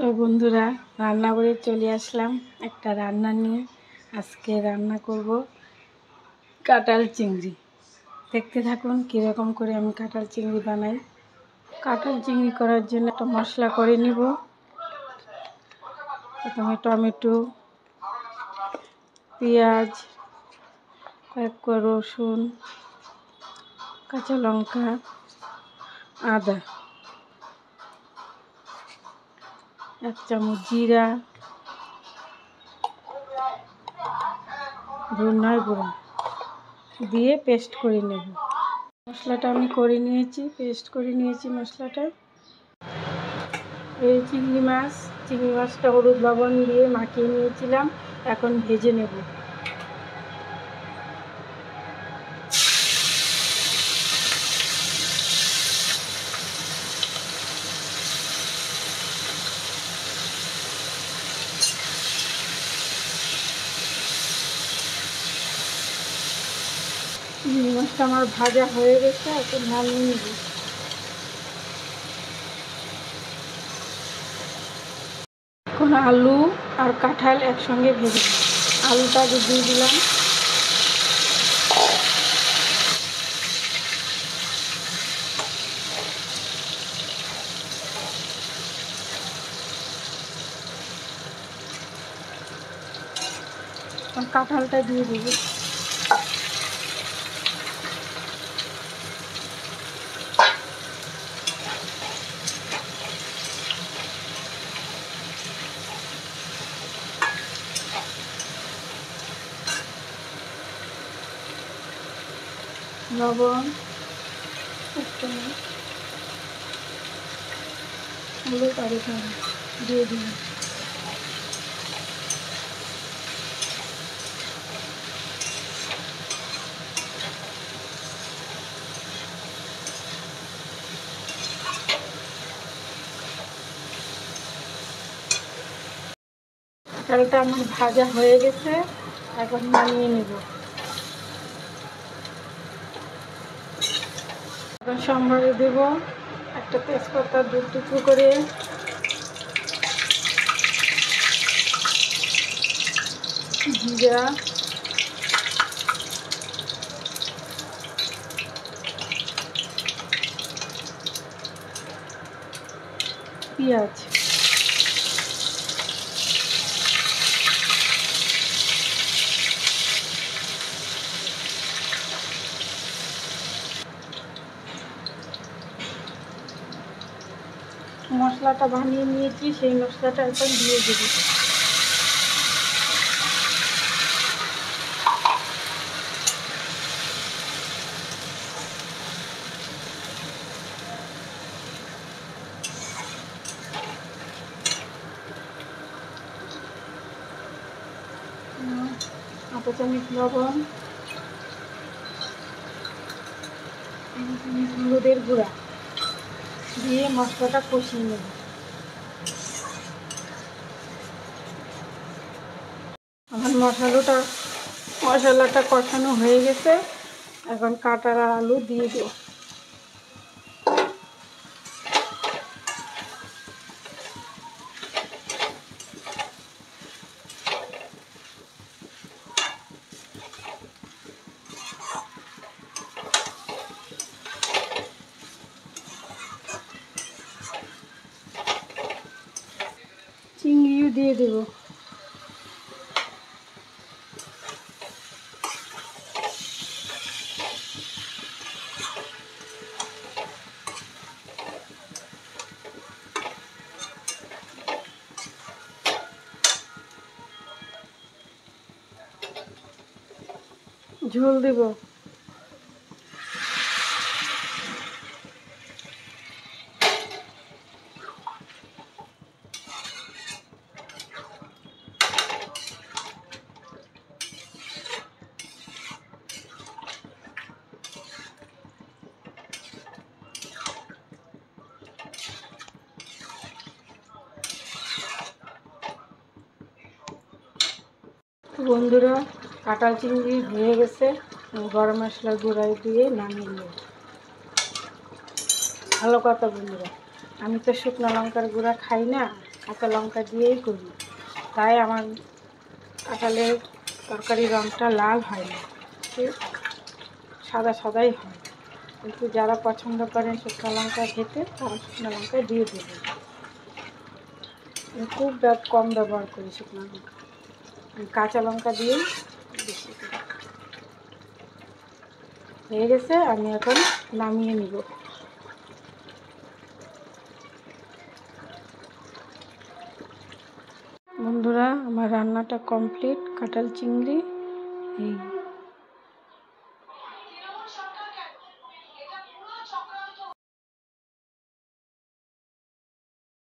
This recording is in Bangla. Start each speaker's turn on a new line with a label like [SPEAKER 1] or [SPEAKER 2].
[SPEAKER 1] তো বন্ধুরা, রান্নাঘরে চলে আসলাম একটা রান্না নিয়ে। আজকে রান্না করব কাঁঠাল চিংড়ি। দেখতে থাকুন কীরকম করে আমি কাঁঠাল চিংড়ি বানাই। কাঁঠাল চিংড়ি করার জন্য একটা মশলা করে নিব। প্রথমে টমেটো, পেঁয়াজ, কয়েক কোয়া রসুন, কাঁচা লঙ্কা, আদা, 1 চামচ জিরা, ধনিয়ার গুঁড়া দিয়ে পেস্ট করে নেব। মশলাটা আমি করে নিয়েছি, পেস্ট করে নিয়েছি মশলাটা। এই চিংড়ি মাছটা হলুদ লবণ দিয়ে মাখিয়ে নিয়েছিলাম, এখন ভেজে নেব। চিংড়ি মাছটা আমার ভাজা হয়ে গেছে, এখন নামিয়ে নেব। এখন আলু আর কাঁঠাল একসঙ্গে ভেজে নেব। আলুটা দিয়ে দিলাম, কাঁঠালটা দিয়ে দেব। লবণ, হলুদ আর দিয়ে দিলাম। কাঁঠালটা আমার ভাজা হয়ে গেছে, এখন নামিয়ে নেব। এখন সম্বারে দেব একটা তেজপাতা 2 টুকরো করে, জিরা, পেঁয়াজ, মশলাটা বানিয়ে নিয়েছি, সেই মশলাটা এখন দিয়ে দেব। আধা চামচ লবণ, হলুদের গুঁড়া দিয়ে মশলাটা কষিয়ে নেব। আমার মশলাটা কষানো হয়ে গেছে, এখন কাঁঠাল আর আলু দিয়ে দেব। চিংড়িও দিয়ে দেব। ঝোল দেব। বন্ধুরা, কাঁঠাল চিংড়ি হয়ে গেছে, গরম মশলার গুঁড়া দিয়ে নামিয়ে নেব। ভালো কথা বন্ধুরা, আমি তো শুকনো লঙ্কার গুঁড়া খাই না, কাঁচা লঙ্কা দিয়েই করি, তাই আমার কাঁঠালের তরকারির রঙটা লাল হয় না, সাদা সাদাই হয়। কিন্তু যারা পছন্দ করেন শুকনো লঙ্কা খেতে তারা শুকনো লঙ্কা দিয়ে দেবে। আমি খুব কম ব্যবহার করি শুকনো লঙ্কা, আমি কাঁচা লঙ্কা দিয়েই বেশি করি। হয়ে গেছে, আমি এখন নামিয়ে নিব। বন্ধুরা, আমার রান্নাটা কমপ্লিট। কাঁঠাল চিংড়ি এই